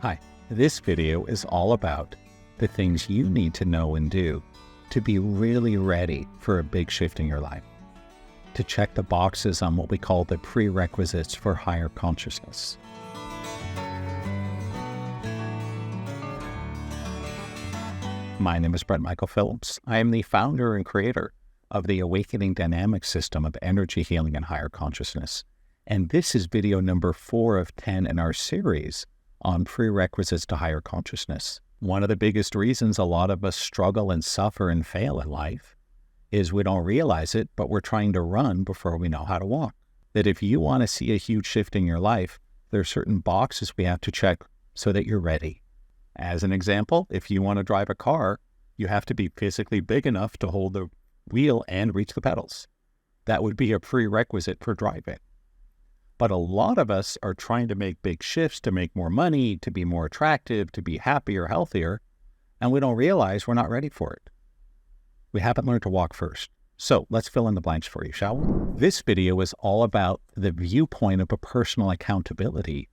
Hi, this video is all about the things you need to know and do to be really ready for a big shift in your life, to check the boxes on what we call the prerequisites for higher consciousness. My name is Brent Phillips. I am the founder and creator of the Awakening Dynamic System of Energy Healing and Higher Consciousness. And this is video number 4 of 10 in our series on prerequisites to higher consciousness. One of the biggest reasons a lot of us struggle and suffer and fail in life is we don't realize it, but we're trying to run before we know how to walk. That if you want to see a huge shift in your life, there are certain boxes we have to check so that you're ready. As an example, if you want to drive a car, you have to be physically big enough to hold the wheel and reach the pedals. That would be a prerequisite for driving. But a lot of us are trying to make big shifts to make more money, to be more attractive, to be happier, healthier, and we don't realize we're not ready for it. We haven't learned to walk first. So let's fill in the blanks for you, shall we? This video is all about the viewpoint of a personal accountability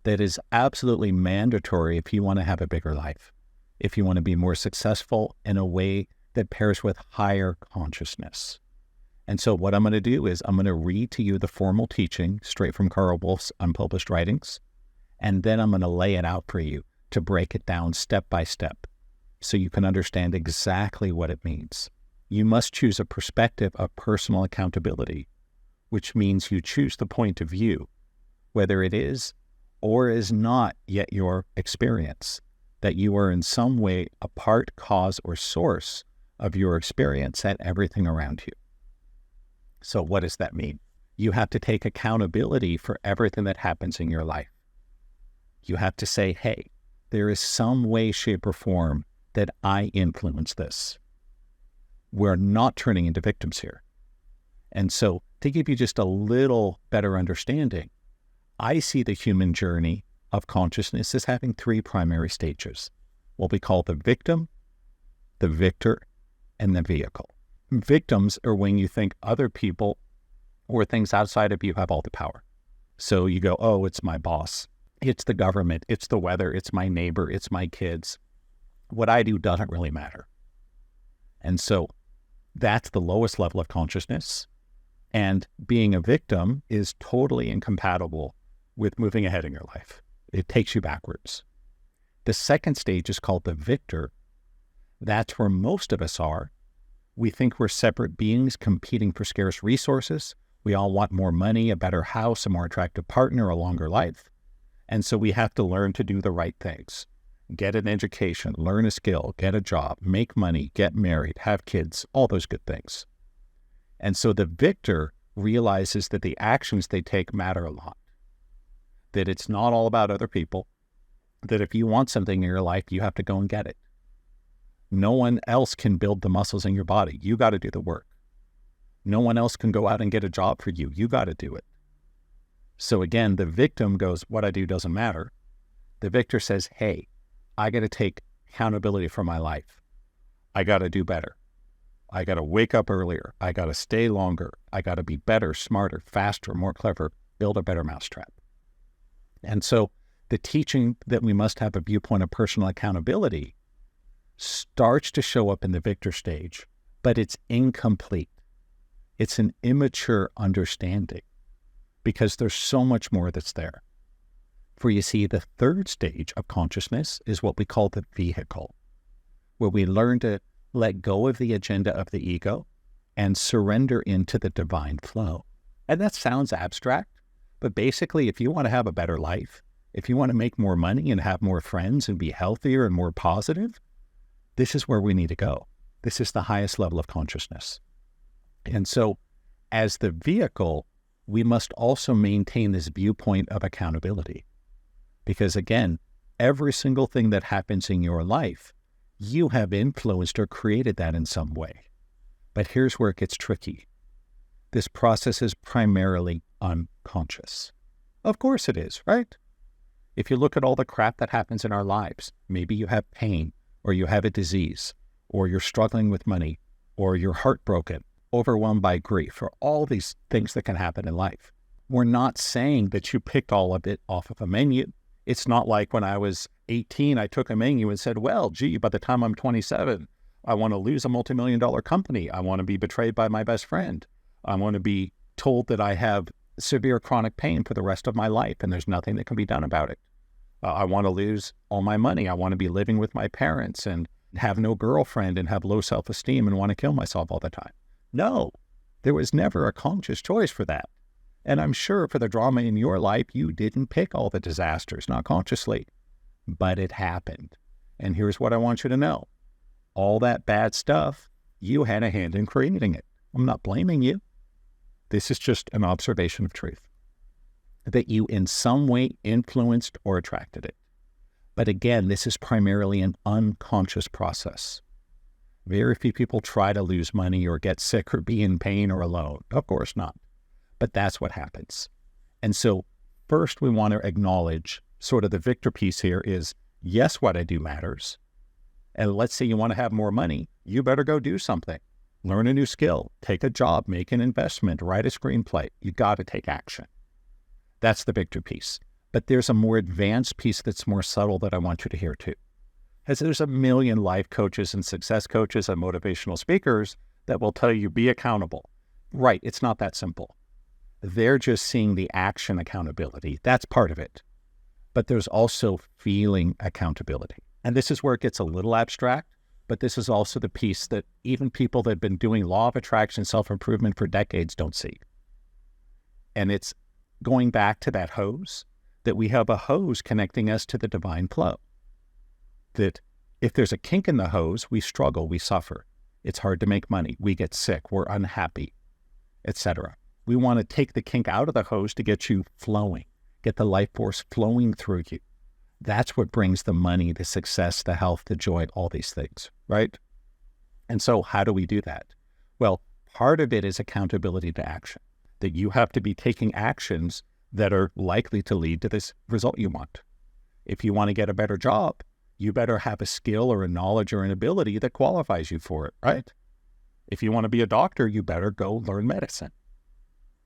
that is absolutely mandatory if you want to have a bigger life, if you want to be more successful in a way that pairs with higher consciousness. And so what I'm going to do is I'm going to read to you the formal teaching straight from Carl Wolf's unpublished writings, and then I'm going to lay it out for you to break it down step by step so you can understand exactly what it means. You must choose a perspective of personal accountability, which means you choose the point of view, whether it is or is not yet your experience, that you are in some way a part, cause, or source of your experience and everything around you. So what does that mean? You have to take accountability for everything that happens in your life. You have to say, hey, there is some way, shape, or form that I influence this. We're not turning into victims here. And so to give you just a little better understanding, I see the human journey of consciousness as having 3 primary stages, what we call the victim, the victor, and the vehicle. Victims are when you think other people or things outside of you have all the power. So you go, oh, it's my boss, it's the government, it's the weather, it's my neighbor, it's my kids. What I do doesn't really matter. And so that's the lowest level of consciousness. And being a victim is totally incompatible with moving ahead in your life. It takes you backwards. The second stage is called the victor. That's where most of us are. We think we're separate beings competing for scarce resources. We all want more money, a better house, a more attractive partner, a longer life. And so we have to learn to do the right things. Get an education, learn a skill, get a job, make money, get married, have kids, all those good things. And so the victor realizes that the actions they take matter a lot. That it's not all about other people. That if you want something in your life, you have to go and get it. No one else can build the muscles in your body. You got to do the work. No one else can go out and get a job for you. You got to do it. So again, the victim goes, what I do doesn't matter. The victor says, hey, I got to take accountability for my life. I got to do better. I got to wake up earlier. I got to stay longer. I got to be better, smarter, faster, more clever, build a better mousetrap. And so the teaching that we must have a viewpoint of personal accountability starts to show up in the victor stage, but it's incomplete. It's an immature understanding because there's so much more that's there. For you see, the third stage of consciousness is what we call the vehicle, where we learn to let go of the agenda of the ego and surrender into the divine flow. And that sounds abstract, but basically, if you want to have a better life, if you want to make more money and have more friends and be healthier and more positive, this is where we need to go. This is the highest level of consciousness. And so as the vehicle, we must also maintain this viewpoint of accountability. Because again, every single thing that happens in your life, you have influenced or created that in some way. But here's where it gets tricky. This process is primarily unconscious. Of course it is, right? If you look at all the crap that happens in our lives, maybe you have pain, or you have a disease, or you're struggling with money, or you're heartbroken, overwhelmed by grief, or all these things that can happen in life. We're not saying that you picked all of it off of a menu. It's not like when I was 18, I took a menu and said, well, gee, by the time I'm 27, I want to lose a multi-million-dollar company. I want to be betrayed by my best friend. I want to be told that I have severe chronic pain for the rest of my life and there's nothing that can be done about it. I want to lose all my money. I want to be living with my parents and have no girlfriend and have low self-esteem and want to kill myself all the time. No, there was never a conscious choice for that. And I'm sure for the drama in your life, you didn't pick all the disasters, not consciously, but it happened. And here's what I want you to know. All that bad stuff, you had a hand in creating it. I'm not blaming you. This is just an observation of truth, that you in some way influenced or attracted it. But again, this is primarily an unconscious process. Very few people try to lose money or get sick or be in pain or alone. Of course not. But that's what happens. And so first we want to acknowledge sort of the victor piece here is, yes, what I do matters. And let's say you want to have more money, you better go do something. Learn a new skill, take a job, make an investment, write a screenplay. You got to take action. That's the victor piece. But there's a more advanced piece that's more subtle that I want you to hear too. As there's a million life coaches and success coaches and motivational speakers that will tell you be accountable. Right, it's not that simple. They're just seeing the action accountability. That's part of it. But there's also feeling accountability. And this is where it gets a little abstract, but this is also the piece that even people that have been doing law of attraction, self-improvement for decades don't see. And it's going back to that hose, that we have a hose connecting us to the divine flow. That if there's a kink in the hose, we struggle, we suffer. It's hard to make money. We get sick, we're unhappy, etc. We want to take the kink out of the hose to get you flowing, get the life force flowing through you. That's what brings the money, the success, the health, the joy, all these things, right? And so how do we do that? Well, part of it is accountability to action, that you have to be taking actions that are likely to lead to this result you want. If you want to get a better job, you better have a skill or a knowledge or an ability that qualifies you for it, right? If you want to be a doctor, you better go learn medicine.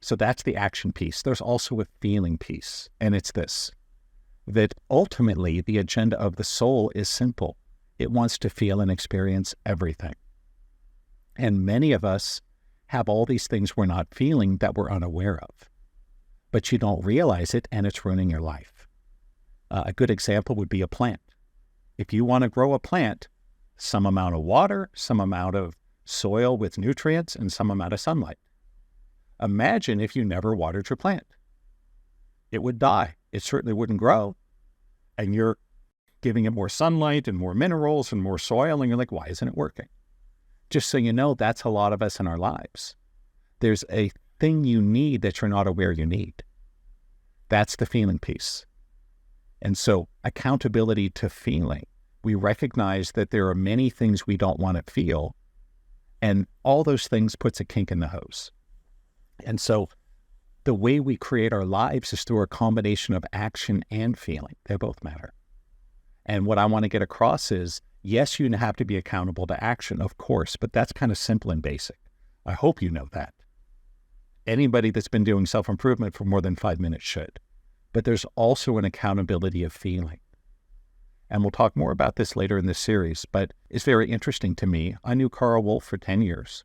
So that's the action piece. There's also a feeling piece, and it's this, that ultimately the agenda of the soul is simple. It wants to feel and experience everything. And many of us have all these things we're not feeling that we're unaware of, but you don't realize it and it's ruining your life. A good example would be a plant. If you want to grow a plant, some amount of water, some amount of soil with nutrients, and some amount of sunlight. Imagine if you never watered your plant. It would die. It certainly wouldn't grow. And you're giving it more sunlight and more minerals and more soil, and you're like, why isn't it working? Just so you know, that's a lot of us in our lives. There's a thing you need that you're not aware you need. That's the feeling piece. And so accountability to feeling. We recognize that there are many things we don't want to feel, and all those things puts a kink in the hose. And so the way we create our lives is through a combination of action and feeling. They both matter. And what I want to get across is, yes, you have to be accountable to action, of course, but that's kind of simple and basic. I hope you know that. Anybody that's been doing self-improvement for more than 5 minutes should. But there's also an accountability of feeling. And we'll talk more about this later in this series, but it's very interesting to me. I knew Carl Wolf for 10 years,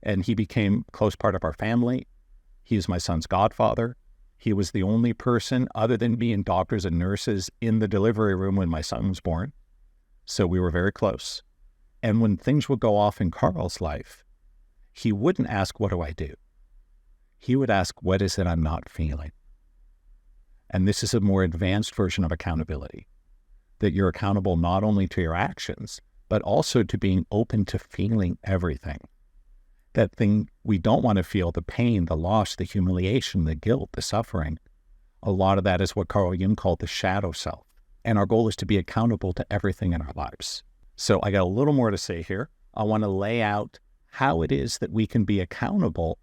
and he became a close part of our family. He is my son's godfather. He was the only person other than me and doctors and nurses in the delivery room when my son was born. So we were very close. And when things would go off in Carl's life, he wouldn't ask, what do I do? He would ask, what is it I'm not feeling? And this is a more advanced version of accountability, that you're accountable not only to your actions, but also to being open to feeling everything. That thing we don't want to feel, the pain, the loss, the humiliation, the guilt, the suffering. A lot of that is what Carl Jung called the shadow self. And our goal is to be accountable to everything in our lives. So I got a little more to say here. I want to lay out how it is that we can be accountable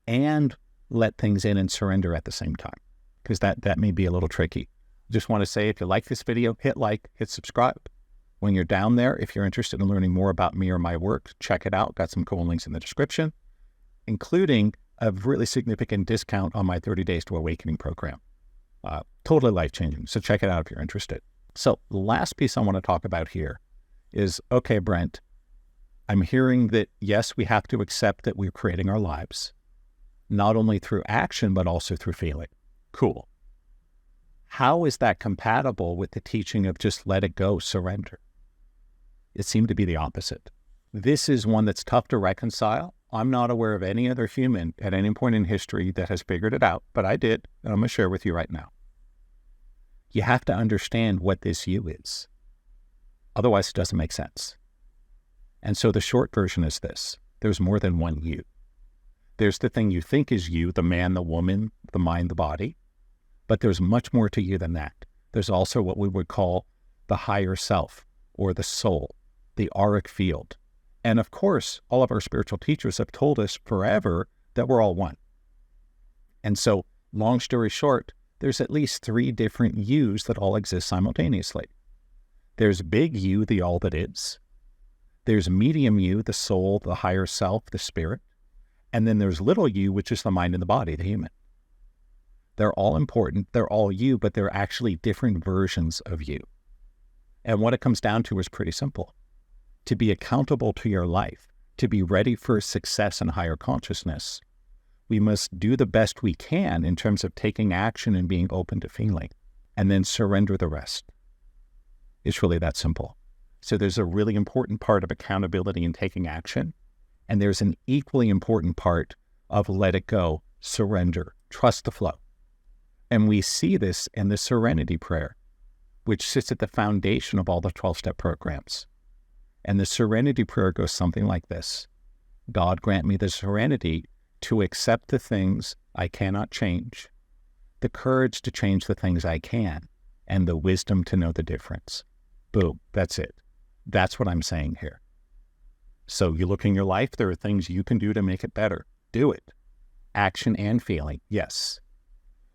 and let things in and surrender at the same time, because that may be a little tricky. Just want to say, if you like this video, hit like, hit subscribe. When you're down there, if you're interested in learning more about me or my work, check it out. Got some cool links in the description, including a really significant discount on my 30 Days to Awakening program. Totally life-changing. So check it out if you're interested. So the last piece I want to talk about here is, okay, Brent, I'm hearing that, yes, we have to accept that we're creating our lives, not only through action, but also through feeling. Cool. How is that compatible with the teaching of just let it go, surrender? It seemed to be the opposite. This is one that's tough to reconcile. I'm not aware of any other human at any point in history that has figured it out, but I did, and I'm going to share with you right now. You have to understand what this you is. Otherwise, it doesn't make sense. And so the short version is this. There's more than one you. There's the thing you think is you, the man, the woman, the mind, the body. But there's much more to you than that. There's also what we would call the higher self, or the soul, the auric field. And of course, all of our spiritual teachers have told us forever that we're all one. And so, long story short, there's at least 3 different yous that all exist simultaneously. There's big you, the all that is. There's medium you, the soul, the higher self, the spirit. And then there's little you, which is the mind and the body, the human. They're all important. They're all you, but they're actually different versions of you. And what it comes down to is pretty simple. To be accountable to your life, to be ready for success and higher consciousness, we must do the best we can in terms of taking action and being open to feeling, and then surrender the rest. It's really that simple. So there's a really important part of accountability in taking action, and there's an equally important part of let it go, surrender, trust the flow. And we see this in the Serenity Prayer, which sits at the foundation of all the 12-step programs. And the Serenity Prayer goes something like this. God grant me the serenity to accept the things I cannot change, the courage to change the things I can, and the wisdom to know the difference. Boom, that's it. That's what I'm saying here. So you look in your life, there are things you can do to make it better. Do it. Action and feeling, yes.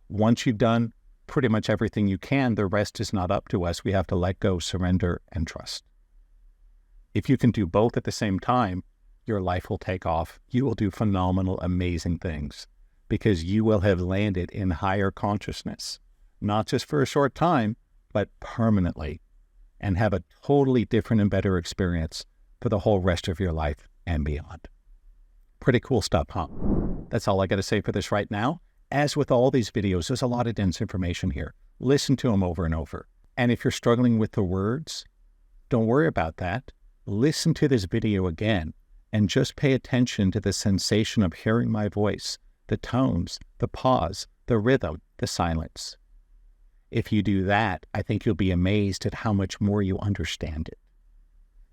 Once you've done pretty much everything you can, the rest is not up to us. We have to let go, surrender, and trust. If you can do both at the same time, your life will take off. You will do phenomenal, amazing things because you will have landed in higher consciousness, not just for a short time, but permanently, and have a totally different and better experience for the whole rest of your life and beyond. Pretty cool stuff, huh? That's all I got to say for this right now. As with all these videos, there's a lot of dense information here. Listen to them over and over. And if you're struggling with the words, don't worry about that. Listen to this video again and just pay attention to the sensation of hearing my voice, the tones, the pause, the rhythm, the silence. If you do that, I think you'll be amazed at how much more you understand it.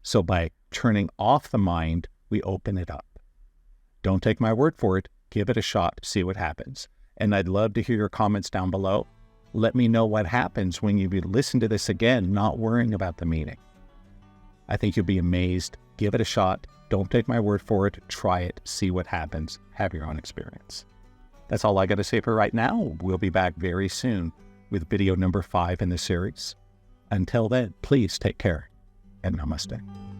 So by turning off the mind, we open it up. Don't take my word for it. Give it a shot. See what happens. And I'd love to hear your comments down below. Let me know what happens when you listen to this again, not worrying about the meaning. I think you'll be amazed. Give it a shot. Don't take my word for it. Try it. See what happens. Have your own experience. That's all I got to say for right now. We'll be back very soon with video number 5 in the series. Until then, please take care and namaste.